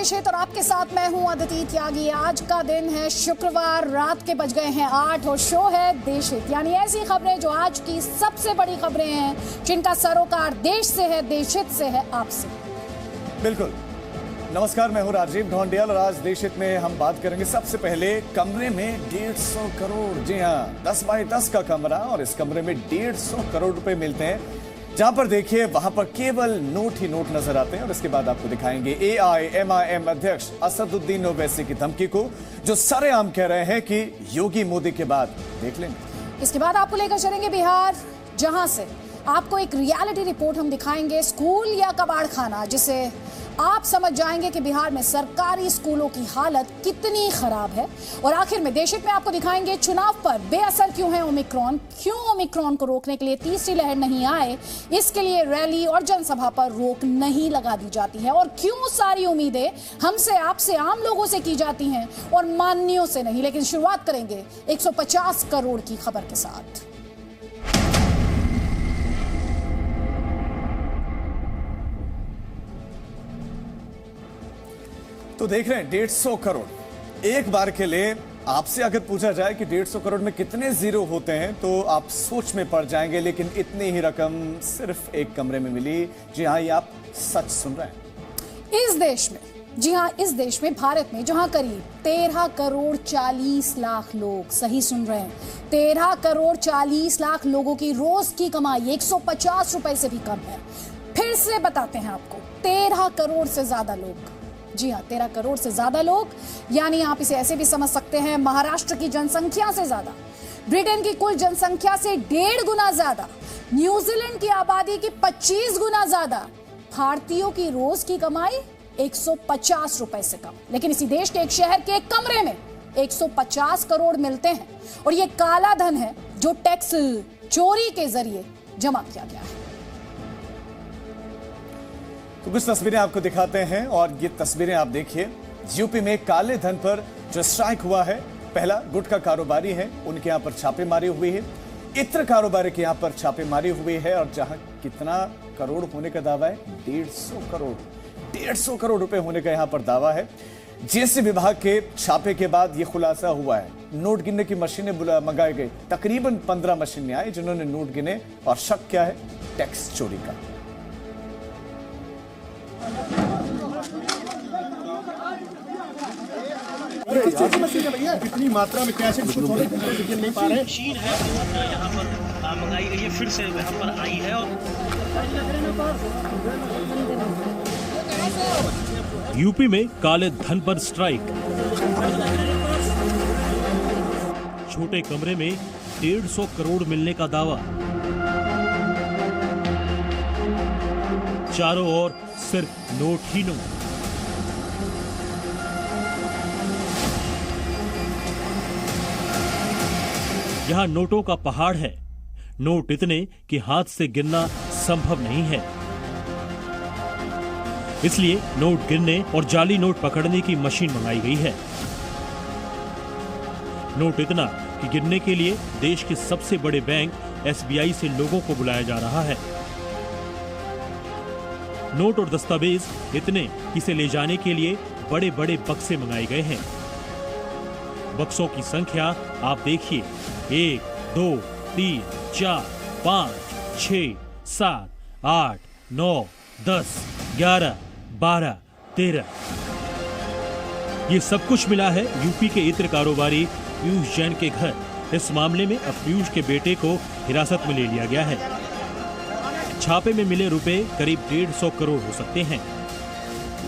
देश हित और आपके साथ मैं हूं अदिति त्यागी। आज का दिन है शुक्रवार, रात के बज गए हैं 8 और शो है देश हित, यानी ऐसी खबरें जो आज की सबसे बड़ी खबरें हैं, जिनका सरोकार देश से है, देश हित से है, आपसे। बिल्कुल। नमस्कार, मैं हूं राजीव ढोंडियाल और आज देश हित में हम बात करेंगे सबसे पहले कमरे में 150 करोड़। जी हाँ, 10 बाय 10 का कमरा और इस कमरे में 150 करोड़ रुपए मिलते हैं। जहां पर देखिए वहां पर केवल नोट ही नोट नजर आते हैं। और इसके बाद आपको दिखाएंगे AIMIM अध्यक्ष असदुद्दीन ओवैसी की धमकी को, जो सरेआम कह रहे हैं कि योगी मोदी के बाद देख लेंगे। इसके बाद आपको लेकर चलेंगे बिहार, जहां से आपको एक रियलिटी रिपोर्ट हम दिखाएंगे, स्कूल या कबाड़ खाना, जिसे आप समझ जाएंगे कि बिहार में सरकारी स्कूलों की हालत कितनी खराब है। और आखिर में देश हित में आपको दिखाएंगे चुनाव पर बेअसर क्यों है ओमिक्रॉन, क्यों ओमिक्रॉन को रोकने के लिए तीसरी लहर नहीं आए, इसके लिए रैली और जनसभा पर रोक नहीं लगा दी जाती है, और क्यों सारी उम्मीदें हमसे, आपसे, आम लोगों से की जाती हैं और मान्यों से नहीं। लेकिन शुरुआत करेंगे 150 करोड़ की खबर के साथ। तो देख रहे हैं 150 करोड़। एक बार के लिए आपसे अगर पूछा जाए कि 150 करोड़ में कितने जीरो होते हैं तो आप सोच में पड़ जाएंगे, लेकिन इतनी ही रकम सिर्फ एक कमरे में मिली। जी हाँ, ये आप सच सुन रहे हैं। इस देश में, जी हाँ, इस देश में, भारत में, जहां करीब 13 करोड़ 40 लाख लोग, सही सुन रहे हैं, 13 करोड़ 40 लाख लोगों की रोज की कमाई 150 रुपए से भी कम है। फिर से बताते हैं आपको, 13 करोड़ से ज्यादा लोग, जी हाँ, 13 करोड़ से ज्यादा लोग, यानी आप इसे ऐसे भी समझ सकते हैं महाराष्ट्र की जनसंख्या से ज्यादा, ब्रिटेन की कुल जनसंख्या से 1.5 गुना ज्यादा, न्यूजीलैंड की आबादी की 25 गुना ज्यादा। भारतीयों की रोज की कमाई 150 रुपए से कम, लेकिन इसी देश के एक शहर के एक कमरे में 150 करोड़ मिलते हैं। और ये काला धन है जो टैक्स चोरी के जरिए जमा किया गया है। तो कुछ तस्वीरें आपको दिखाते हैं और ये तस्वीरें आप देखिए। यूपी में काले धन पर जो स्ट्राइक हुआ है, पहला गुटखा कारोबारी है, उनके यहां पर छापेमारी हुई है। इत्र कारोबारी के यहां पर छापेमारी हुई है और जहां कितना करोड़ होने का दावा है, 150 करोड़, 150 करोड़ रुपए होने का यहां पर दावा है। जीएसटी विभाग के छापे के बाद यह खुलासा हुआ है। नोट गिनने की मशीनें मंगाई गई, तकरीबन 15 मशीनें आई जिन्होंने नोट गिने, और शक क्या है, टैक्स चोरी का। कितनी मात्रा में कैसे नहीं पा रहे हैं। मशीन है यहाँ पर मंगाई गई है, फिर से यहाँ पर आई है। और यूपी में काले धन पर स्ट्राइक, छोटे कमरे में 150 करोड़ मिलने का दावा, चारों ओर सिर्फ नोट ही नोट। यहां नोटों का पहाड़ है, नोट इतने कि हाथ से गिनना संभव नहीं है। इसलिए नोट गिनने और जाली नोट पकड़ने की मशीन मंगाई गई है। नोट इतना कि गिनने के लिए देश के सबसे बड़े बैंक SBI से लोगों को बुलाया जा रहा है। नोट और दस्तावेज इतने कि इसे ले जाने के लिए बड़े बड़े बक्से मंगाए गए हैं। बक्सों की संख्या आप देखिए, 1, 2, 3, 4, 5, 6, 7, 8, 9, 10, 11, 12, 13। ये सब कुछ मिला है यूपी के इत्र कारोबारी पीयूष जैन के घर। इस मामले में अब पीयूष के बेटे को हिरासत में ले लिया गया है। छापे में मिले रुपए करीब 150 करोड़ हो सकते हैं।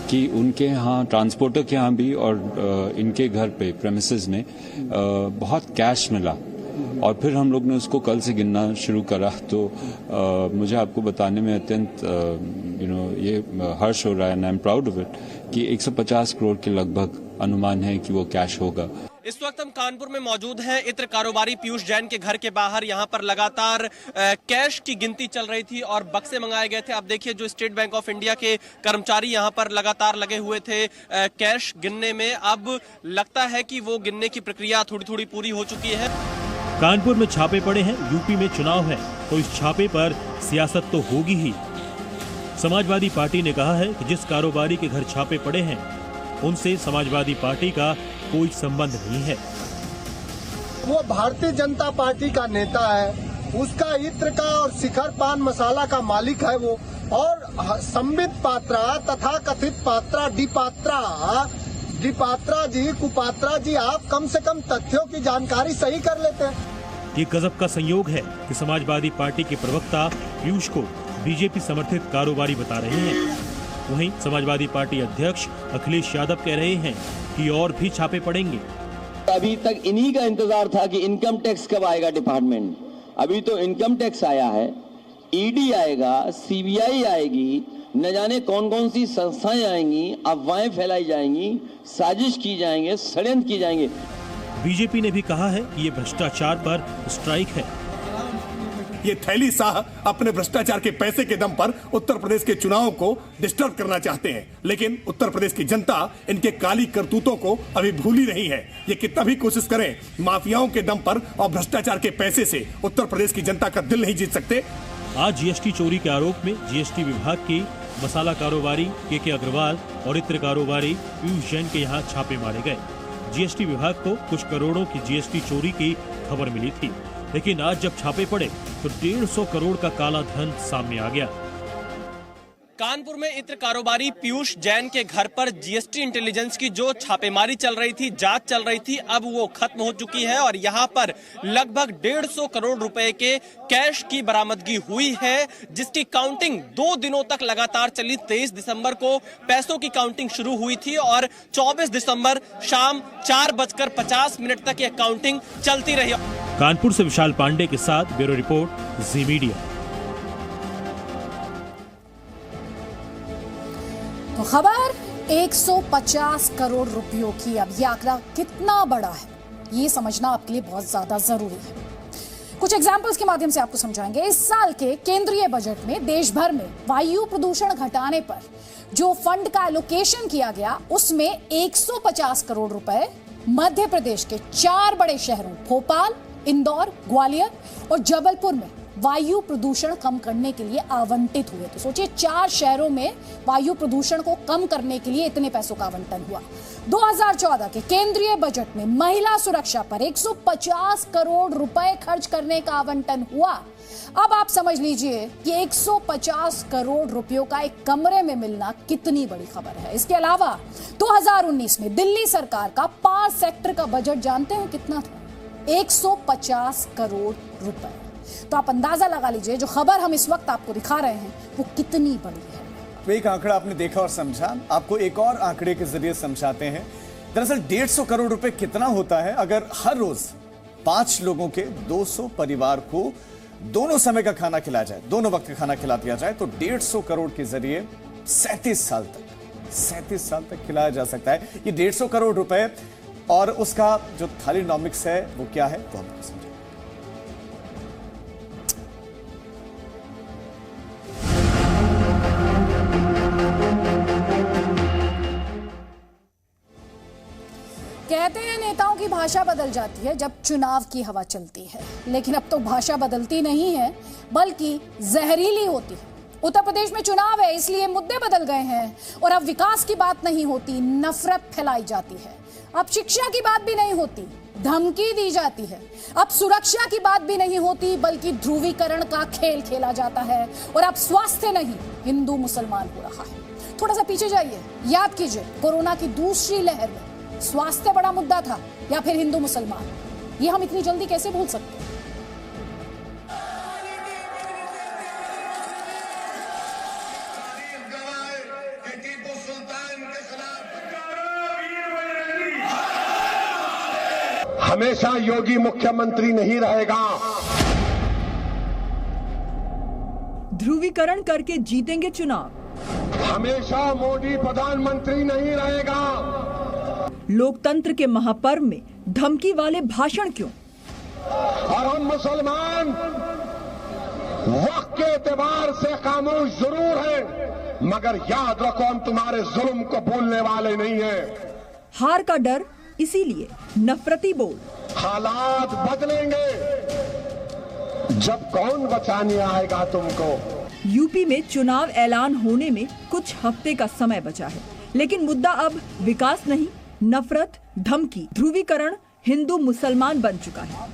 कि उनके यहाँ ट्रांसपोर्टर के यहाँ भी और इनके घर पे प्रेमिसेस में बहुत कैश मिला, और फिर हम लोग ने उसको कल से गिनना शुरू करा। तो मुझे आपको बताने में अत्यंत ये हर्ष हो रहा है, and I am proud of it, कि 150 करोड़ के लगभग अनुमान है कि वो कैश होगा। इस वक्त हम कानपुर में मौजूद हैं, इत्र कारोबारी पीयूष जैन के घर के बाहर। यहाँ पर लगातार कैश की गिनती चल रही थी और बक्से मंगाए गए थे। आप देखिए, जो स्टेट बैंक ऑफ इंडिया के कर्मचारी यहाँ पर लगातार लगे हुए थे कैश गिनने में। अब लगता है कि वो गिनने की प्रक्रिया थोड़ी थोड़ी पूरी हो चुकी है। कानपुर में छापे पड़े हैं, यूपी में चुनाव है, तो इस छापे पर सियासत तो होगी ही। समाजवादी पार्टी ने कहा है कि जिस कारोबारी के घर छापे पड़े हैं उनसे समाजवादी पार्टी का कोई संबंध नहीं है। वो भारतीय जनता पार्टी का नेता है, उसका इत्र का और शिखर पान मसाला का मालिक है वो। और संबित पात्रा तथा कथित पात्रा डिपात्रा जी, कुपात्रा जी, आप कम से कम तथ्यों की जानकारी सही कर लेते हैं। ये गजब का संयोग है कि समाजवादी पार्टी के प्रवक्ता पीयूष को बीजेपी समर्थित कारोबारी बता रहे हैं। वहीं समाजवादी पार्टी अध्यक्ष अखिलेश यादव कह रहे हैं कि और भी छापे पड़ेंगे। अभी तक इन्हीं का इंतजार था कि इनकम टैक्स कब आएगा डिपार्टमेंट। अभी तो इनकम टैक्स आया है, ईडी आएगा, सीबीआई आएगी, न जाने कौन कौन सी संस्थाएं आएंगी, अफवाहें फैलाई जाएंगी, साजिश की जाएंगे, षड्यंत्र की जाएंगे। बीजेपी ने भी कहा है कि ये भ्रष्टाचार पर स्ट्राइक है। ये थैली शाह अपने भ्रष्टाचार के पैसे के दम पर उत्तर प्रदेश के चुनावों को डिस्टर्ब करना चाहते हैं, लेकिन उत्तर प्रदेश की जनता इनके काली करतूतों को अभी भूली नहीं है। ये कितना भी कोशिश करें, माफियाओं के दम पर और भ्रष्टाचार के पैसे से उत्तर प्रदेश की जनता का दिल नहीं जीत सकते। आज जीएसटी चोरी के आरोप में जीएसटी विभाग की मसाला कारोबारी के अग्रवाल और इत्र कारोबारी पीयूष जैन के यहाँ छापे मारे गए। जीएसटी विभाग को कुछ करोड़ों की जीएसटी चोरी की खबर मिली थी, लेकिन आज जब छापे पड़े तो 150 करोड़ का काला धन सामने आ गया। कानपुर में इत्र कारोबारी पीयूष जैन के घर पर जीएसटी इंटेलिजेंस की जो छापेमारी चल रही थी, जांच चल रही थी, अब वो खत्म हो चुकी है और यहाँ पर लगभग 150 करोड़ रुपए के कैश की बरामदगी हुई है, जिसकी काउंटिंग 2 दिनों तक लगातार चली। 23 दिसंबर को पैसों की काउंटिंग शुरू हुई थी और 24 दिसंबर शाम 4:50 तक यह काउंटिंग चलती रही। कानपुर से विशाल पांडे के साथ ब्यूरो रिपोर्ट, जी मीडिया। तो खबर 150 करोड़ रुपयों की। अब ये आंकड़ा कितना बड़ा है ये समझना आपके लिए बहुत ज्यादा जरूरी है। कुछ एग्जाम्पल्स के माध्यम से आपको समझाएंगे। इस साल के केंद्रीय बजट में देश भर में वायु प्रदूषण घटाने पर जो फंड का एलोकेशन किया गया, उसमें 150 करोड़ रुपए मध्य प्रदेश के 4 बड़े शहरों भोपाल, इंदौर, ग्वालियर और जबलपुर में वायु प्रदूषण कम करने के लिए आवंटित हुए। तो सोचिए 4 शहरों में वायु प्रदूषण को कम करने के लिए इतने पैसों का आवंटन हुआ। 2014 के केंद्रीय बजट में महिला सुरक्षा पर 150 करोड़ रुपए खर्च करने का आवंटन हुआ। अब आप समझ लीजिए कि 150 करोड़ रुपयों का एक कमरे में मिलना कितनी बड़ी खबर है। इसके अलावा 2019 में दिल्ली सरकार का 5 सेक्टर का बजट जानते हैं कितना था? 150 करोड़ रुपए। तो आप अंदाजा लगा लीजिए जो खबर हम इस वक्त आपको दिखा रहे हैं वो कितनी बड़ी है। तो एक आंकड़ा आपने देखा और समझा, आपको एक और आंकड़े के जरिए समझाते हैं। दरअसल 150 करोड़ रुपए कितना होता है अगर हर रोज 5 लोगों के 200 परिवार को दोनों समय का खाना खिलाया जाए, दोनों वक्त का खाना खिला दिया जाए, तो 150 करोड़ के जरिए 37 साल तक खिलाया जा सकता है। ये 150 करोड़ रुपए और उसका जो थालीनॉमिक्स है वो क्या है तो हम समझें। कहते हैं नेताओं की भाषा बदल जाती है जब चुनाव की हवा चलती है, लेकिन अब तो भाषा बदलती नहीं है बल्कि जहरीली होती है। उत्तर प्रदेश में चुनाव है इसलिए मुद्दे बदल गए हैं और अब विकास की बात नहीं होती, नफरत फैलाई जाती है। अब शिक्षा की बात भी नहीं होती, धमकी दी जाती है। अब सुरक्षा की बात भी नहीं होती बल्कि ध्रुवीकरण का खेल खेला जाता है और अब स्वास्थ्य नहीं हिंदू मुसलमान हो रहा है। थोड़ा सा पीछे जाइए, याद कीजिए कोरोना की दूसरी लहर में स्वास्थ्य बड़ा मुद्दा था या फिर हिंदू मुसलमान, ये हम इतनी जल्दी कैसे भूल सकते हैं? हमेशा योगी मुख्यमंत्री नहीं रहेगा। ध्रुवीकरण करके जीतेंगे चुनाव। हमेशा मोदी प्रधानमंत्री नहीं रहेगा। लोकतंत्र के महापर्व में धमकी वाले भाषण क्यों? और हम मुसलमान वक्त के एतबार से खामोश जरूर हैं, मगर याद रखो हम तुम्हारे जुल्म को भूलने वाले नहीं हैं। हार का डर, इसीलिए नफरती बोल। हालात बदलेंगे जब कौन बचाने आएगा तुमको। यूपी में चुनाव ऐलान होने में कुछ हफ्ते का समय बचा है, लेकिन मुद्दा अब विकास नहीं, नफरत, धमकी, ध्रुवीकरण, हिंदू मुसलमान बन चुका है।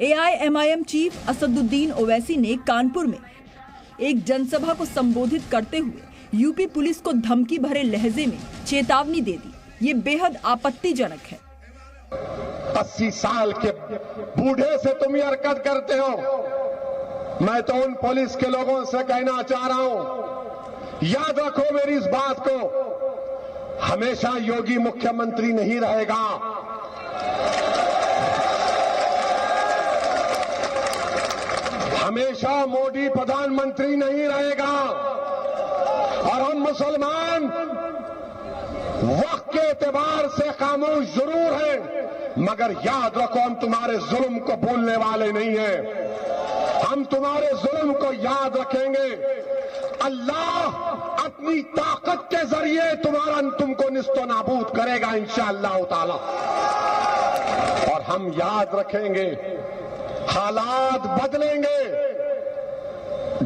AIMIM चीफ असदुद्दीन ओवैसी ने कानपुर में एक जनसभा को संबोधित करते हुए यूपी पुलिस को धमकी भरे लहजे में चेतावनी दे दी। ये बेहद आपत्तिजनक है। 80 साल के बूढ़े से तुम ये हरकत करते हो। मैं तो उन पुलिस के लोगों से कहना चाह रहा हूं, याद रखो मेरी इस बात को, हमेशा योगी मुख्यमंत्री नहीं रहेगा। हमेशा मोदी प्रधानमंत्री नहीं रहेगा। और हम मुसलमान वक्त के एतबार से खामोश जरूर हैं, मगर याद रखो हम तुम्हारे जुल्म को भूलने वाले नहीं हैं। हम तुम्हारे जुल्म को याद रखेंगे। अल्लाह अपनी ताकत के जरिए तुमको निस्तो नाबूद करेगा इंशाअल्लाह ताला। और हम याद रखेंगे, हालात बदलेंगे,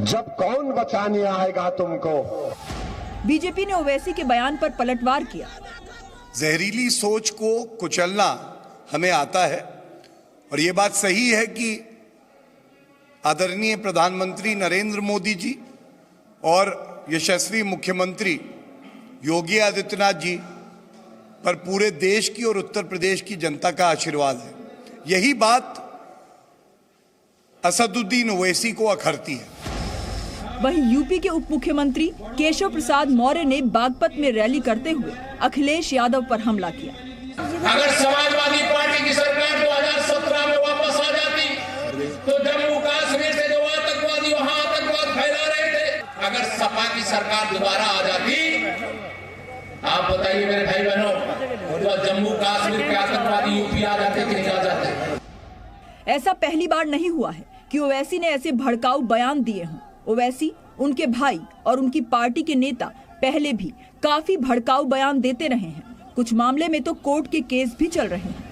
जब कौन बचाने आएगा तुमको। बीजेपी ने ओवैसी के बयान पर पलटवार किया। जहरीली सोच को कुचलना हमें आता है और ये बात सही है कि आदरणीय प्रधानमंत्री नरेंद्र मोदी जी और यशस्वी मुख्यमंत्री योगी आदित्यनाथ जी पर पूरे देश की और उत्तर प्रदेश की जनता का आशीर्वाद है। यही बात असदुद्दीन ओवैसी को अखरती है। वहीं यूपी के उप मुख्यमंत्री केशव प्रसाद मौर्य ने बागपत में रैली करते हुए अखिलेश यादव पर हमला किया। अगर समाजवादी पार्टी की सरकार 2017 में वापस आ जाती तो जम्मू कश्मीर से जो आतंकवादी वहां आतंकवाद फैला रहे थे, अगर सपा की सरकार दोबारा आ जाती, आप बताइए मेरे भाई बहनों, तो जम्मू कश्मीर के आतंकवादी यूपी आ जाते कि नहीं आ जाते? ऐसा पहली बार नहीं हुआ है कि ओवैसी ने ऐसे भड़काऊ बयान दिए हों। ओवैसी, उनके भाई और उनकी पार्टी के नेता पहले भी काफी भड़काऊ बयान देते रहे हैं। कुछ मामले में तो कोर्ट के केस भी चल रहे हैं।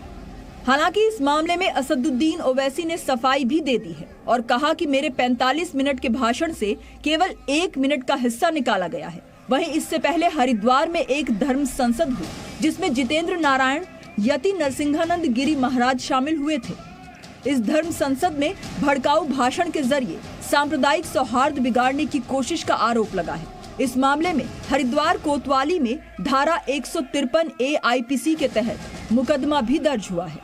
हालांकि इस मामले में असदुद्दीन ओवैसी ने सफाई भी दे दी है और कहा कि मेरे 45 मिनट के भाषण से केवल 1 मिनट का हिस्सा निकाला गया है। वहीं इससे पहले हरिद्वार में एक धर्म संसद हुई जिसमें जितेंद्र नारायण, यति नरसिंहानंद गिरी महाराज शामिल हुए थे। इस धर्म संसद में भड़काऊ भाषण के जरिए सांप्रदायिक सौहार्द बिगाड़ने की कोशिश का आरोप लगा है। इस मामले में हरिद्वार कोतवाली में धारा 153A IPC के तहत मुकदमा भी दर्ज हुआ है।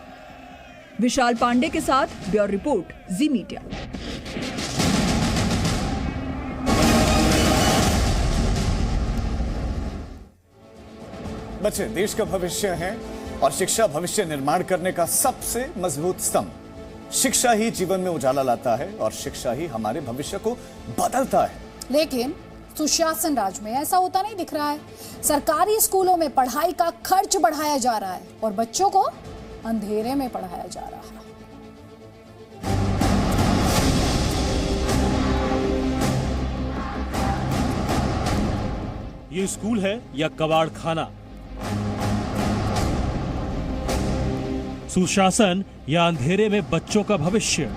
विशाल पांडे के साथ ब्यूरो रिपोर्ट, जी मीडिया। बच्चे देश का भविष्य हैं और शिक्षा भविष्य निर्माण करने का सबसे मजबूत स्तंभ। शिक्षा ही जीवन में उजाला लाता है और शिक्षा ही हमारे भविष्य को बदलता है। लेकिन सुशासन राज में ऐसा होता नहीं दिख रहा है। सरकारी स्कूलों में पढ़ाई का खर्च बढ़ाया जा रहा है और बच्चों को अंधेरे में पढ़ाया जा रहा है। ये स्कूल है या कबाड़ खाना? सुशासन या अंधेरे में बच्चों का भविष्य?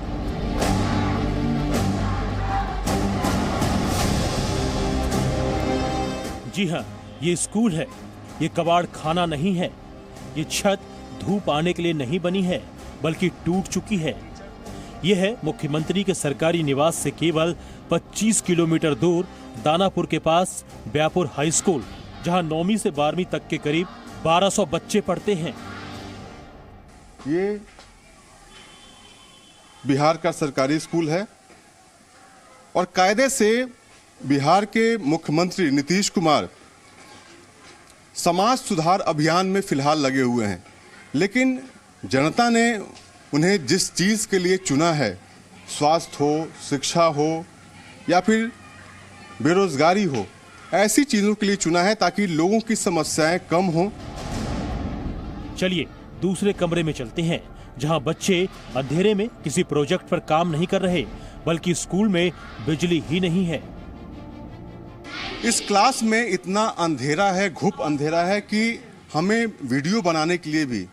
जी हां, ये स्कूल है, ये कबाड़ खाना नहीं है। ये छत धूप आने के लिए नहीं बनी है बल्कि टूट चुकी है। यह है मुख्यमंत्री के सरकारी निवास से केवल 25 किलोमीटर दूर दानापुर के पास ब्यापुर हाई स्कूल, जहां 9वीं से 12वीं तक के करीब 1200 बच्चे पढ़ते हैं। ये बिहार का सरकारी स्कूल है और कायदे से बिहार के मुख्यमंत्री नीतीश कुमार समाज सुधार अभियान में फिलहाल लगे हुए हैं, लेकिन जनता ने उन्हें जिस चीज के लिए चुना है, स्वास्थ्य हो, शिक्षा हो या फिर बेरोजगारी हो, ऐसी चीजों के लिए चुना है ताकि लोगों की समस्याएं कम हों। चलिए दूसरे कमरे में चलते हैं, जहां बच्चे अंधेरे में किसी प्रोजेक्ट पर काम नहीं कर रहे बल्कि स्कूल में बिजली ही नहीं है। इस क्लास में इतना अंधेरा है, घुप अंधेरा है कि हमें वीडियो बनाने के लिए भी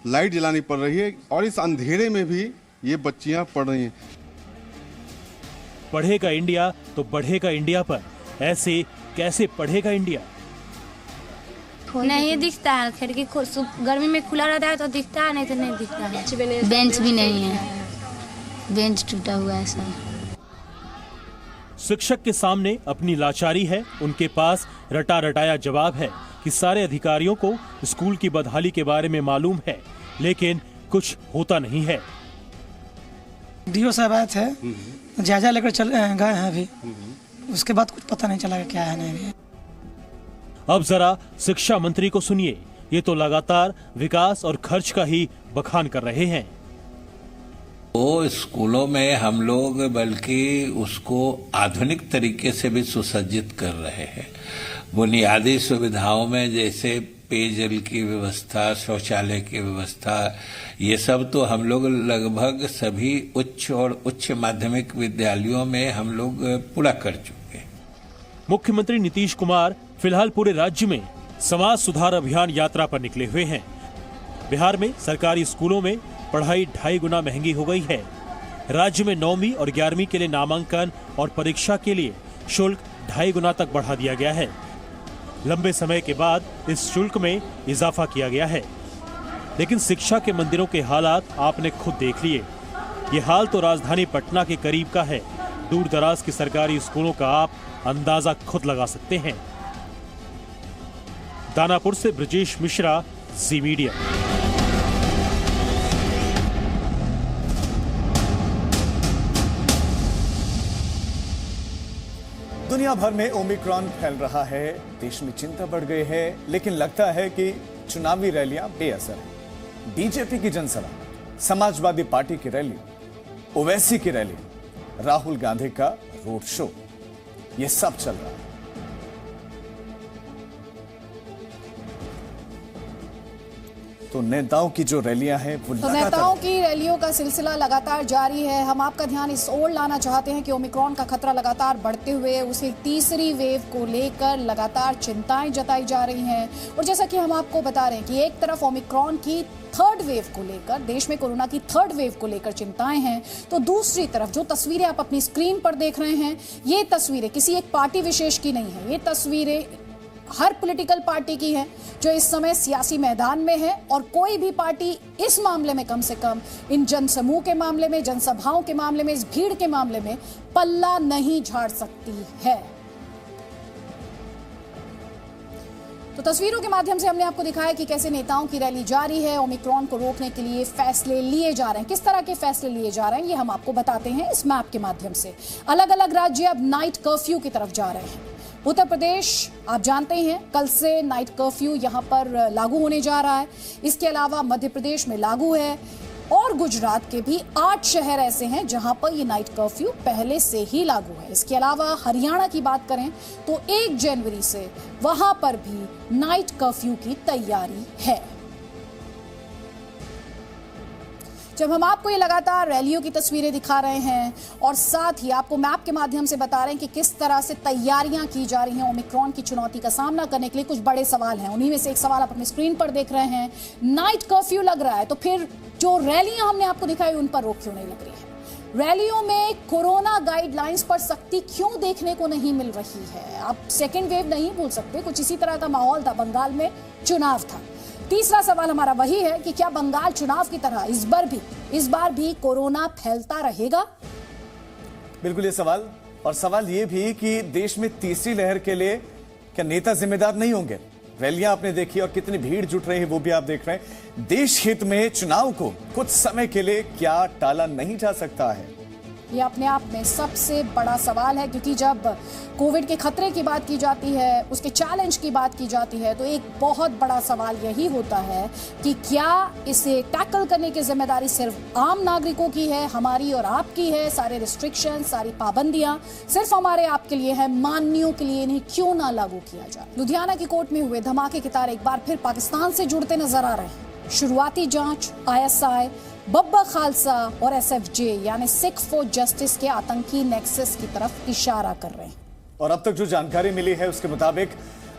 लाइट जलानी पड़ रही है और इस अंधेरे में भी ये बच्चियां पढ़ रही हैं। पढ़ेगा इंडिया तो बढ़ेगा इंडिया पर ऐसे कैसे पढ़ेगा इंडिया? नहीं दिखता है, खिड़की गर्मी में खुला रहता है तो दिखता है, नहीं तो नहीं दिखता है। बेंच भी नहीं है, बेंच टूटा हुआ है सब। शिक्षक के सामने अपनी लाचारी है, उनके पास रटा रटाया जवाब है कि सारे अधिकारियों को स्कूल की बदहाली के बारे में मालूम है, लेकिन कुछ होता नहीं है। डीओ साहब आए थे, जायजा लेकर चले गए हैं, अभी उसके बाद कुछ पता नहीं चला क्या है नहीं। अब जरा शिक्षा मंत्री को सुनिए, ये तो लगातार विकास और खर्च का ही बखान कर रहे हैं। वो स्कूलों में हम लोग बल्कि उसको आधुनिक तरीके से भी सुसज्जित कर रहे हैं। बुनियादी सुविधाओं में जैसे पेयजल की व्यवस्था, शौचालय की व्यवस्था, ये सब तो हम लोग लगभग सभी उच्च और उच्च माध्यमिक विद्यालयों में हम लोग पूरा कर चुके हैं। मुख्यमंत्री नीतीश कुमार फिलहाल पूरे राज्य में समाज सुधार अभियान यात्रा पर निकले हुए हैं। बिहार में सरकारी स्कूलों में पढ़ाई 2.5 गुना महंगी हो गई है। राज्य में 9वीं और 11वीं के लिए नामांकन और परीक्षा के लिए शुल्क 2.5 गुना तक बढ़ा दिया गया है। लंबे समय के बाद इस शुल्क में इजाफा किया गया है, लेकिन शिक्षा के मंदिरों के हालात आपने खुद देख लिए। ये हाल तो राजधानी पटना के करीब का है। दूर दराज के सरकारी स्कूलों का आप अंदाजा खुद लगा सकते हैं। दानापुर से ब्रजेश मिश्रा, जी मीडिया। दुनिया भर में ओमिक्रॉन फैल रहा है, देश में चिंता बढ़ गई है, लेकिन लगता है कि चुनावी रैलियां बेअसर है। बीजेपी की जनसभा, समाजवादी पार्टी की रैली, ओवैसी की रैली, राहुल गांधी का रोड शो, ये सब चल रहा है। तो नेताओं की जो रैलियां हैं वो नेताओं की रैलियों का सिलसिला लगातार जारी है। हम आपका ध्यान इस ओर लाना चाहते हैं कि ओमिक्रॉन का खतरा लगातार बढ़ते हुए उसे तीसरी वेव को लेकर लगातार चिंताएं जताई जा रही हैं। और जैसा कि हम आपको बता रहे हैं कि एक तरफ ओमिक्रॉन की 3rd वेव को लेकर, देश में कोरोना की 3rd वेव को लेकर चिंताएं हैं, तो दूसरी तरफ जो तस्वीरें आप अपनी स्क्रीन पर देख रहे हैं, ये तस्वीरें किसी एक पार्टी विशेष की नहीं है। ये तस्वीरें हर पॉलिटिकल पार्टी की है जो इस समय सियासी मैदान में है, और कोई भी पार्टी इस मामले में, कम से कम इन जनसमूह के मामले में, जनसभाओं के मामले में, इस भीड़ के मामले में पल्ला नहीं झाड़ सकती है। तो तस्वीरों के माध्यम से हमने आपको दिखाया कि कैसे नेताओं की रैली जारी है। ओमिक्रॉन को रोकने के लिए फैसले लिए जा रहे हैं। किस तरह के फैसले लिए जा रहे हैं ये हम आपको बताते हैं इस मैप के माध्यम से। अलग अलग राज्य अब नाइट कर्फ्यू की तरफ जा रहे हैं। उत्तर प्रदेश, आप जानते हैं, कल से नाइट कर्फ्यू यहां पर लागू होने जा रहा है। इसके अलावा मध्य प्रदेश में लागू है, और गुजरात के भी 8 शहर ऐसे हैं जहां पर ये नाइट कर्फ्यू पहले से ही लागू है। इसके अलावा हरियाणा की बात करें तो 1 जनवरी से वहां पर भी नाइट कर्फ्यू की तैयारी है। जब हम आपको ये लगातार रैलियों की तस्वीरें दिखा रहे हैं और साथ ही आपको मैप के माध्यम से बता रहे हैं कि किस तरह से तैयारियां की जा रही हैं ओमिक्रॉन की चुनौती का सामना करने के लिए, कुछ बड़े सवाल हैं। उन्हीं में से एक सवाल आप अपनी स्क्रीन पर देख रहे हैं। नाइट कर्फ्यू लग रहा है तो फिर जो रैलियां हमने आपको दिखाई उन पर रोक क्यों नहीं लग रही है? रैलियों में कोरोना गाइडलाइंस पर सख्ती क्यों देखने को नहीं मिल रही है? आप सेकेंड वेव नहीं भूल सकते, कुछ इसी तरह का माहौल था, बंगाल में चुनाव था। तीसरा सवाल हमारा वही है कि क्या बंगाल चुनाव की तरह इस बार भी कोरोना फैलता रहेगा? बिल्कुल ये सवाल, और सवाल ये भी कि देश में तीसरी लहर के लिए क्या नेता जिम्मेदार नहीं होंगे? रैलियां आपने देखी और कितनी भीड़ जुट रही है वो भी आप देख रहे हैं। देश हित में चुनाव को कुछ समय के लिए क्या टाला नहीं जा सकता है? ये अपने आप में सबसे बड़ा सवाल है, क्योंकि जब कोविड के खतरे की बात की जाती है, उसके चैलेंज की बात की जाती है, तो एक बहुत बड़ा सवाल यही होता है कि क्या इसे टैकल करने की जिम्मेदारी सिर्फ आम नागरिकों की है, हमारी और आपकी है? सारे रिस्ट्रिक्शन, सारी पाबंदियां सिर्फ हमारे आपके लिए है, माननीयों के लिए नहीं? क्यों ना लागू किया जाए? लुधियाना की कोर्ट में हुए धमाके के तार एक बार फिर पाकिस्तान से जुड़ते नजर आ रहे हैं। शुरुआती जांच ISI, बब्बा खालसा और SFJ यानी सिख फॉर जस्टिस के आतंकी नेक्सस की तरफ इशारा कर रहे हैं। और अब तक जो जानकारी मिली है उसके मुताबिक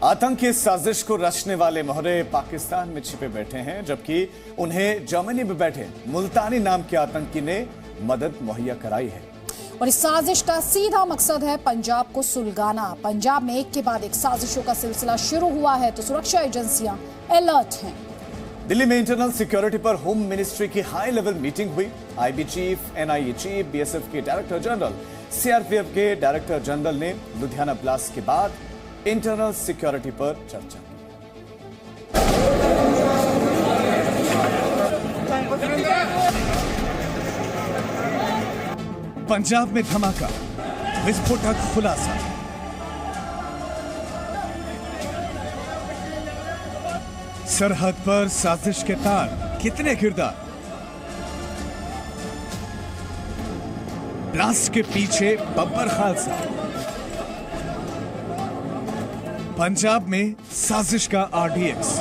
आतंकी साजिश को रचने वाले मोहरे पाकिस्तान में छिपे बैठे हैं, जबकि उन्हें जर्मनी में बैठे मुल्तानी नाम के आतंकी ने मदद मुहैया कराई है। और इस साजिश का सीधा मकसद है पंजाब को सुलगाना। पंजाब में एक के बाद एक साजिशों का सिलसिला शुरू हुआ है तो सुरक्षा एजेंसियां अलर्ट हैं। दिल्ली में इंटरनल सिक्योरिटी पर होम मिनिस्ट्री की हाई लेवल मीटिंग हुई। IB chief, NIA chief, BSF के डायरेक्टर जनरल, सीआरपीएफ के डायरेक्टर जनरल ने लुधियाना ब्लास्ट के बाद इंटरनल सिक्योरिटी पर चर्चा की। पंजाब में धमाका, विस्फोटक खुलासा। सरहद पर साजिश के तार, कितने किरदार? ब्लास्ट के पीछे बब्बर खालसा। पंजाब में साजिश का आरडीएक्स।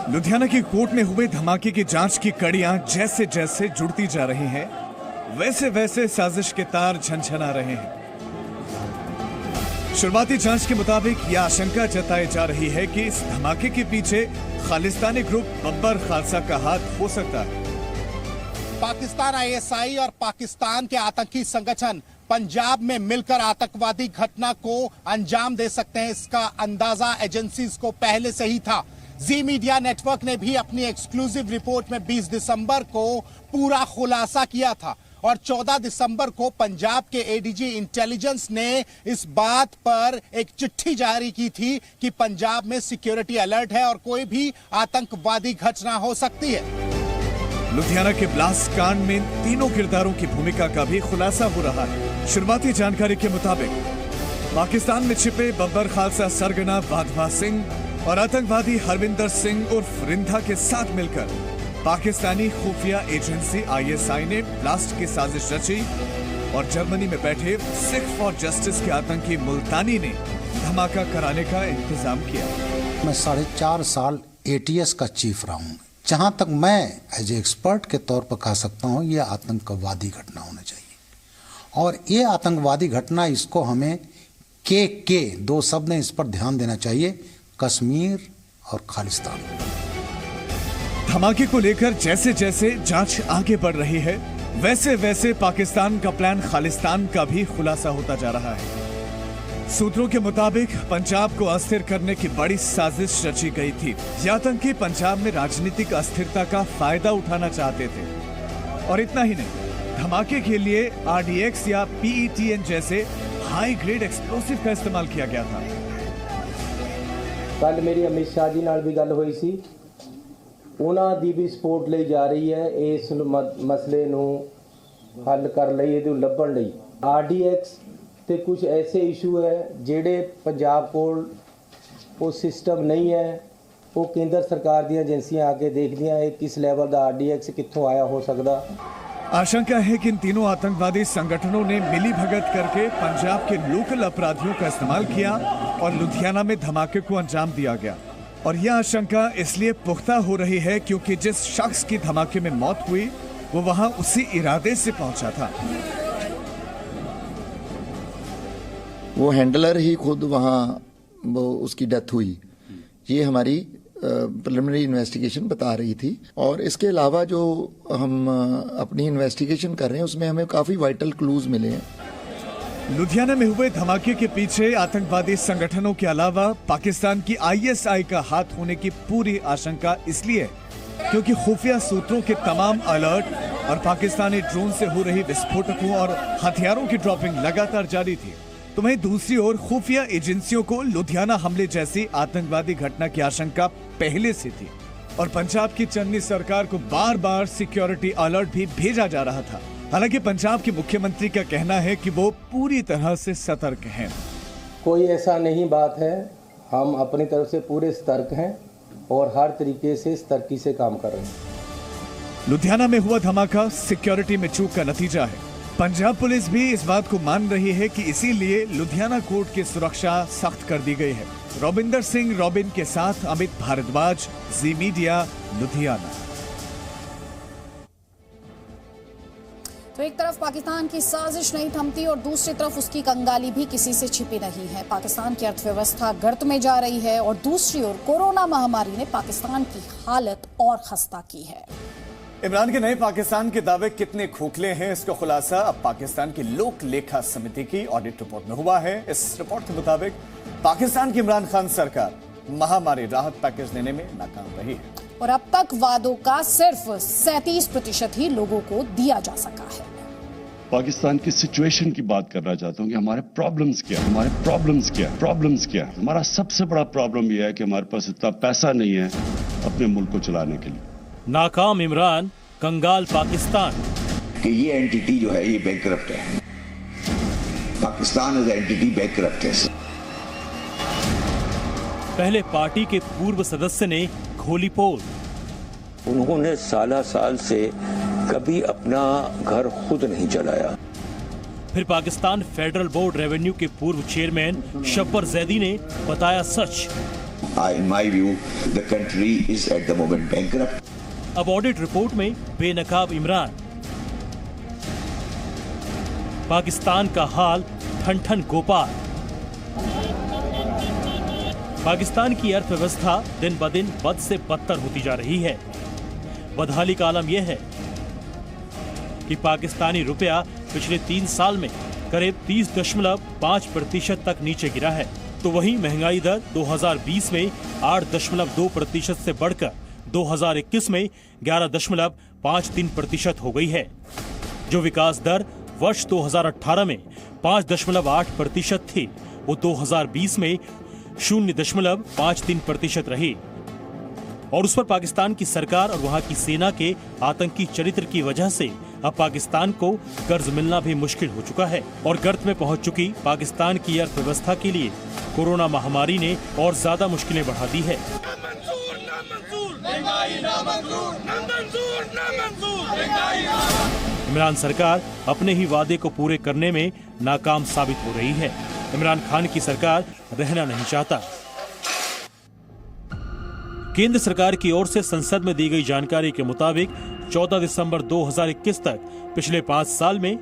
लुधियाना की कोर्ट में हुए धमाके की जांच की कड़ियां जैसे जैसे जुड़ती जा रही हैं, वैसे वैसे साजिश के तार झनझना रहे हैं। शुरुआती जांच के मुताबिक यह आशंका जताई जा रही है कि इस धमाके के पीछे खालिस्तानी ग्रुप बब्बर खालसा का हाथ हो सकता है। पाकिस्तान आईएसआई और पाकिस्तान के आतंकी संगठन पंजाब में मिलकर आतंकवादी घटना को अंजाम दे सकते हैं, इसका अंदाजा एजेंसीज को पहले से ही था। जी मीडिया नेटवर्क ने भी अपनी एक्सक्लूसिव रिपोर्ट में 20 दिसंबर को पूरा खुलासा किया था और 14 दिसंबर को पंजाब के एडीजी इंटेलिजेंस ने इस बात पर एक चिट्ठी जारी की थी कि पंजाब में सिक्योरिटी अलर्ट है और कोई भी आतंकवादी घटना हो सकती है। लुधियाना के ब्लास्ट कांड में तीनों किरदारों की भूमिका का भी खुलासा हो रहा है। शुरुआती जानकारी के मुताबिक पाकिस्तान में छिपे बब्बर खालसा सरगना वाधवा सिंह और आतंकवादी हरविंदर सिंह उर्फ रिंधा के साथ मिलकर पाकिस्तानी खुफिया एजेंसी आईएसआई ने ब्लास्ट की साजिश रची और जर्मनी में बैठे सिख फॉर जस्टिस के आतंकी मुल्तानी ने धमाका कराने का इंतजाम किया। मैं 4.5 साल एटीएस का चीफ रहा हूँ। जहां तक मैं एज ए एक्सपर्ट के तौर पर कह सकता हूँ, ये आतंकवादी घटना होना चाहिए और ये आतंकवादी घटना, इसको हमें के 2 शब्द ने इस पर ध्यान देना चाहिए, कश्मीर और खालिस्तान। धमाके को लेकर जैसे जैसे जांच आगे बढ़ रही है, वैसे वैसे पाकिस्तान का प्लान खालिस्तान का भी खुलासा होता जा रहा है। सूत्रों के मुताबिक पंजाब को अस्थिर करने की बड़ी साजिश रची गई थी। ये आतंकी पंजाब में राजनीतिक अस्थिरता का फायदा उठाना चाहते थे और इतना ही नहीं, धमाके के लिए आरडीएक्स या पीईटीएन जैसे हाई ग्रेड एक्सप्लोसिव का इस्तेमाल किया गया था। कल मेरी अमित शाह जी नाल भी गल हुई सी, उन्हां दी भी सपोर्ट ली जा रही है इस मसले नूं हल कर लई, इहदे लभण लई। आरडीएक्स ते कुछ ऐसे इशू है जेड़े पंजाब कोल वो सिस्टम नहीं है, वो केंद्र सरकार दी एजेंसियां आके देखदियां है किस लेवल दा आरडीएक्स कित्थों आया हो सकदा। आशंका है कि इन तीनों आतंकवादी संगठनों ने मिली भगत करके पंजाब के लोकल अपराधियों का इस्तेमाल किया और लुधियाना में धमाके को अंजाम दिया गया। और यह आशंका इसलिए पुख्ता हो रही है क्योंकि जिस शख्स की धमाके में मौत हुई वो वहां उसी इरादे से पहुंचा था। वो हैंडलर ही खुद वहाँ वो उसकी डेथ हुई, ये हमारी प्रिलिमिनरी इन्वेस्टिगेशन बता रही थी। और इसके अलावा जो हम अपनी इन्वेस्टिगेशन कर रहे हैं उसमें हमें काफ़ी वाइटल क्लूज मिले हैं। लुधियाना में हुए धमाके के पीछे आतंकवादी संगठनों के अलावा पाकिस्तान की आईएसआई का हाथ होने की पूरी आशंका इसलिए क्योंकि खुफिया सूत्रों के तमाम अलर्ट और पाकिस्तानी ड्रोन से हो रही विस्फोटकों और हथियारों की ड्रॉपिंग लगातार जारी थी। तो वहीं दूसरी ओर खुफिया एजेंसियों को लुधियाना हमले जैसी आतंकवादी घटना की आशंका पहले से थी और पंजाब की चन्नी सरकार को बार बार सिक्योरिटी अलर्ट भी भेजा जा रहा था। हालांकि पंजाब के मुख्यमंत्री का कहना है कि वो पूरी तरह से सतर्क हैं। कोई ऐसा नहीं बात है, हम अपनी तरफ से पूरे सतर्क हैं और हर तरीके से सतर्की से काम कर रहे हैं। लुधियाना में हुआ धमाका सिक्योरिटी में चूक का नतीजा है। पंजाब पुलिस भी इस बात को मान रही है कि इसीलिए लुधियाना कोर्ट की सुरक्षा सख्त कर दी गई है। रॉबिंदर सिंह रॉबिन के साथ अमित भारद्वाज, जी मीडिया, लुधियाना। तो एक तरफ पाकिस्तान की साजिश नहीं थमती और दूसरी तरफ उसकी कंगाली भी किसी से छिपी नहीं है। पाकिस्तान की अर्थव्यवस्था गर्त में जा रही है और दूसरी ओर कोरोना महामारी ने पाकिस्तान की हालत और खस्ता की है। इमरान के नए पाकिस्तान के दावे कितने खोखले हैं, इसका खुलासा अब पाकिस्तान की लोक लेखा समिति की ऑडिट रिपोर्ट में हुआ है। इस रिपोर्ट के मुताबिक पाकिस्तान की इमरान खान सरकार महामारी राहत पैकेज देने में नाकाम रही है और अब तक वादों का सिर्फ 37% ही लोगों को दिया जा सका है। पाकिस्तान की सिचुएशन की बात करना चाहता हूं कि हमारे प्रॉब्लम्स क्या है। हमारा सबसे बड़ा प्रॉब्लम यह है कि हमारे पास इतना पैसा नहीं है अपने मुल्क को चलाने के लिए। नाकाम इमरान, कंगाल पाकिस्तान। कि ये एंटिटी जो है ये बैंकरप्ट है। पाकिस्तान एज एंटिटी बैंकरप्ट है। पहले पार्टी के पूर्व सदस्य ने खोली पोल। उन्होंने साल से कभी अपना घर खुद नहीं चलाया। फिर पाकिस्तान फेडरल बोर्ड रेवेन्यू के पूर्व चेयरमैन शब्बर जैदी ने बताया सच। In my view, the country is at the moment bankrupt. अब ऑडिट रिपोर्ट में बेनकाब इमरान। पाकिस्तान का हाल ठन गोपाल। पाकिस्तान की अर्थव्यवस्था दिन ब दिन बद से बदतर होती जा रही है। बदहाली का आलम यह है कि पाकिस्तानी रुपया पिछले 3 साल में करीब 30.5% तक नीचे गिरा है, तो वहीं महंगाई दर 2020 में 8.2% से बढ़कर 2021 में 11.53% हो गई है। जो विकास दर वर्ष 2018 में 5.8% थी, वो 2020 में 0.53% रही। और उस पर पाकिस्तान की सरकार और वहां की सेना के आतंकी चरित्र की वजह से अब पाकिस्तान को कर्ज मिलना भी मुश्किल हो चुका है। और गर्त में पहुंच चुकी पाकिस्तान की अर्थव्यवस्था के लिए कोरोना महामारी ने और ज्यादा मुश्किलें बढ़ा दी है। इमरान सरकार अपने ही वादे को पूरे करने में नाकाम साबित हो रही है। इमरान खान की सरकार रहना नहीं चाहता। केंद्र सरकार की ओर से संसद में दी गई जानकारी के मुताबिक 14 दिसंबर 2021 तक पिछले 5 साल में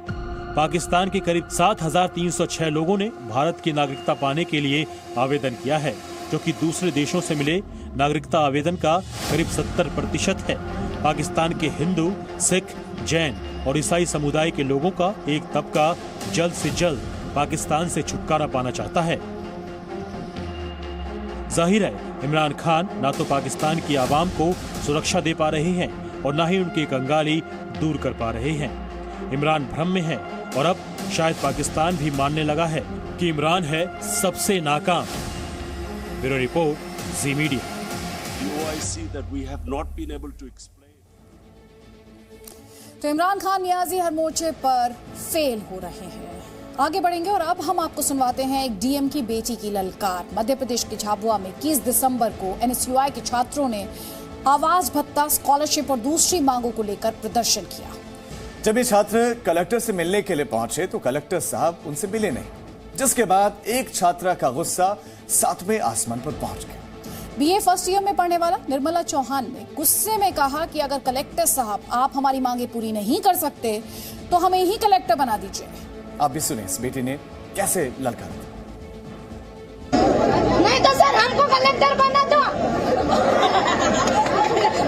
पाकिस्तान के करीब 7,306 लोगों ने भारत की नागरिकता पाने के लिए आवेदन किया है, जो कि दूसरे देशों से मिले नागरिकता आवेदन का करीब 70% है। पाकिस्तान के हिंदू, सिख, जैन और ईसाई समुदाय के लोगों का एक तबका जल्द से जल्द पाकिस्तान से छुटकारा पाना चाहता है। जाहिर है, इमरान खान ना तो पाकिस्तान की आवाम को सुरक्षा दे पा रहे हैं और ना ही उनकी कंगाली दूर कर पा रहे हैं। इमरान भ्रम में है और अब शायद पाकिस्तान भी मानने लगा है कि इमरान है सबसे नाकाम। ब्यूरो रिपोर्ट, जी मीडिया। तो इमरान खान नियाजी हर मोर्चे पर फेल हो रहे हैं। आगे बढ़ेंगे और अब हम आपको सुनवाते हैं एक डीएम की बेटी की ललकार। मध्य प्रदेश के झाबुआ में 21 दिसंबर को एनएसयूआई के छात्रों ने आवास भत्ता, स्कॉलरशिप और दूसरी मांगों को लेकर प्रदर्शन किया। जब ये छात्र कलेक्टर से मिलने के लिए पहुंचे तो कलेक्टर साहब उनसे मिले नहीं, जिसके बाद एक छात्रा का गुस्सा 7वें आसमान पर पहुंच गया। बीए फर्स्ट ईयर में पढ़ने वाला निर्मला चौहान ने गुस्से में कहा कि अगर कलेक्टर साहब आप हमारी मांगे पूरी नहीं कर सकते तो हमें ही कलेक्टर बना दीजिए। आप भी सुने इस बेटी ने कैसे ललकारा। नहीं तो सर हमको कलेक्टर बना दो,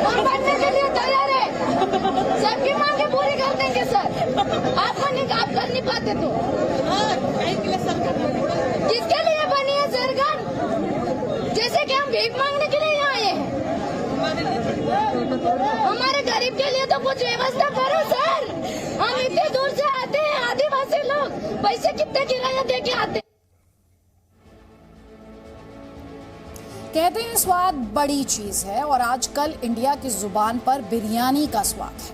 हम बनने के लिए तैयार है, सबकी मांगे पूरी कर देंगे सर। आपको नहीं, आप कर नहीं पाते तो किसके लिए बनी है सरकार? जैसे कि हम भीख मांगने के लिए आए हैं, हमारे गरीब के लिए तो कुछ व्यवस्था करो सर। हम इतने दूर से आते हैं, आदिवासी लोग, पैसे कितने किराया दे के आते हैं। कहते हैं स्वाद बड़ी चीज है और आजकल इंडिया की जुबान पर बिरयानी का स्वाद है।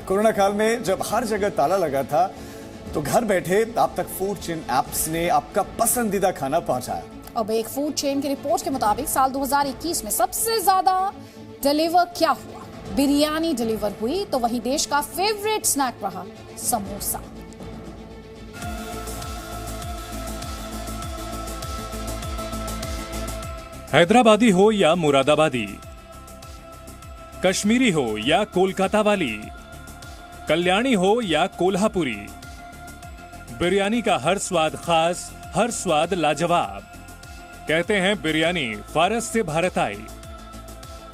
कोरोना काल में जब हर जगह ताला लगा था तो घर बैठे आप तक फूड चेन एप्स ने आपका पसंदीदा खाना पहुंचाया। अब एक फूड चेन की रिपोर्ट के मुताबिक साल 2021 में सबसे ज्यादा डिलीवर क्या हुआ? बिरयानी डिलीवर हुई, तो वहीं देश का फेवरेट स्नैक रहा समोसा। हैदराबादी हो या मुरादाबादी, कश्मीरी हो या कोलकाता वाली, कल्याणी हो या कोल्हापुरी, बिरयानी का हर स्वाद खास, हर स्वाद लाजवाब। कहते हैं बिरयानी फारस से भारत आई।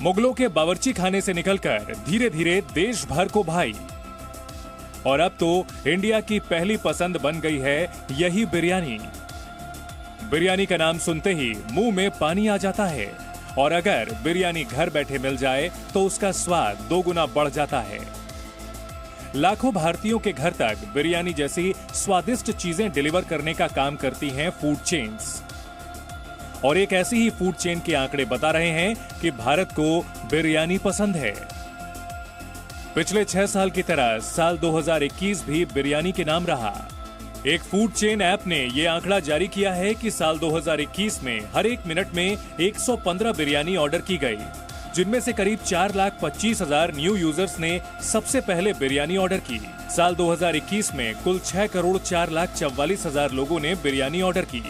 मुगलों के बावर्ची खाने से निकलकर धीरे धीरे देश भर को भाई, और अब तो इंडिया की पहली पसंद बन गई है यही बिरयानी। बिरयानी का नाम सुनते ही मुंह में पानी आ जाता है, और अगर बिरयानी घर बैठे मिल जाए तो उसका स्वाद 2 गुना बढ़ जाता है। लाखों भारतीयों के घर तक बिरयानी जैसी स्वादिष्ट चीजें डिलीवर करने का काम करती हैं फूड चेन्स, और एक ऐसी ही फूड चेन के आंकड़े बता रहे हैं कि भारत को बिरयानी पसंद है। पिछले 6 साल की तरह साल 2021 भी बिरयानी के नाम रहा। एक फूड चेन ऐप ने यह आंकड़ा जारी किया है कि साल 2021 में हर एक मिनट में 115 बिरयानी ऑर्डर की गई, जिनमें से करीब 4,25,000 न्यू यूजर्स ने सबसे पहले बिरयानी ऑर्डर की। साल 2021 में कुल 6,04,44,000 लोगों ने बिरयानी ऑर्डर की।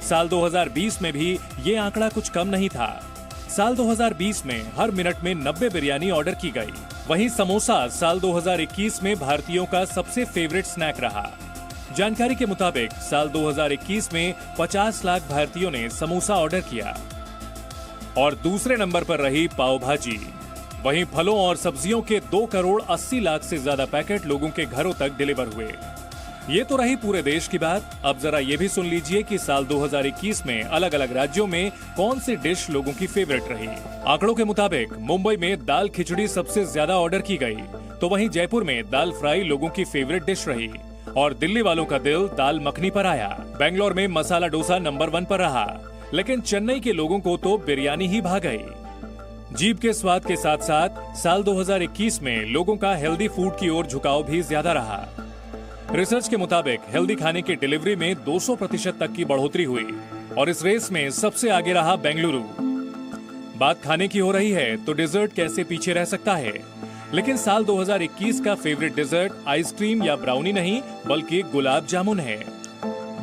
साल 2020 में भी ये आंकड़ा कुछ कम नहीं था। साल 2020 में हर मिनट में 90 बिरयानी ऑर्डर की गई। वहीं समोसा साल 2021 में भारतीयों का सबसे फेवरेट स्नैक रहा। जानकारी के मुताबिक साल 2021 में 50 लाख भारतीयों ने समोसा ऑर्डर किया, और दूसरे नंबर पर रही पाव भाजी। वहीं फलों और सब्जियों के 2,80,00,000 से ज्यादा पैकेट लोगों के घरों तक डिलीवर हुए। ये तो रही पूरे देश की बात। अब जरा ये भी सुन लीजिए कि साल 2021 में अलग अलग राज्यों में कौन सी डिश लोगों की फेवरेट रही। आंकड़ों के मुताबिक मुंबई में दाल खिचड़ी सबसे ज्यादा ऑर्डर की गई, तो वहीं जयपुर में दाल फ्राई लोगों की फेवरेट डिश रही, और दिल्ली वालों का दिल दाल मखनी पर आया। बेंगलोर में मसाला डोसा नंबर 1 पर रहा, लेकिन चेन्नई के लोगों को तो बिरयानी ही भा गई। जीभ के स्वाद के साथ साथ साल 2021 में लोगों का हेल्दी फूड की ओर झुकाव भी ज्यादा रहा। रिसर्च के मुताबिक हेल्दी खाने की डिलीवरी में 200% तक की बढ़ोतरी हुई, और इस रेस में सबसे आगे रहा बेंगलुरु। बात खाने की हो रही है तो डिजर्ट कैसे पीछे रह सकता है, लेकिन साल 2021 का फेवरेट डिजर्ट आइसक्रीम या ब्राउनी नहीं बल्कि गुलाब जामुन है।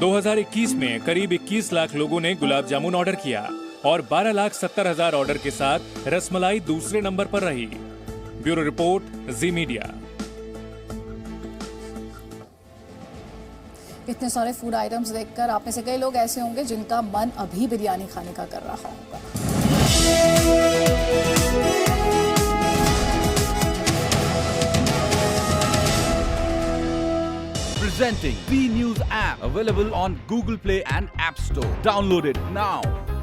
2021 में करीब 21 लाख लोगों ने गुलाब जामुन ऑर्डर किया, और 12,70,000 ऑर्डर के साथ रसमलाई दूसरे नंबर पर रही। ब्यूरो रिपोर्ट, जी मीडिया। इतने सारे फूड आइटम्स देखकर आप में से कई लोग ऐसे होंगे जिनका मन अभी बिरयानी खाने का कर रहा होगा। Presenting B News app, available on Google Play and App Store. Download it now.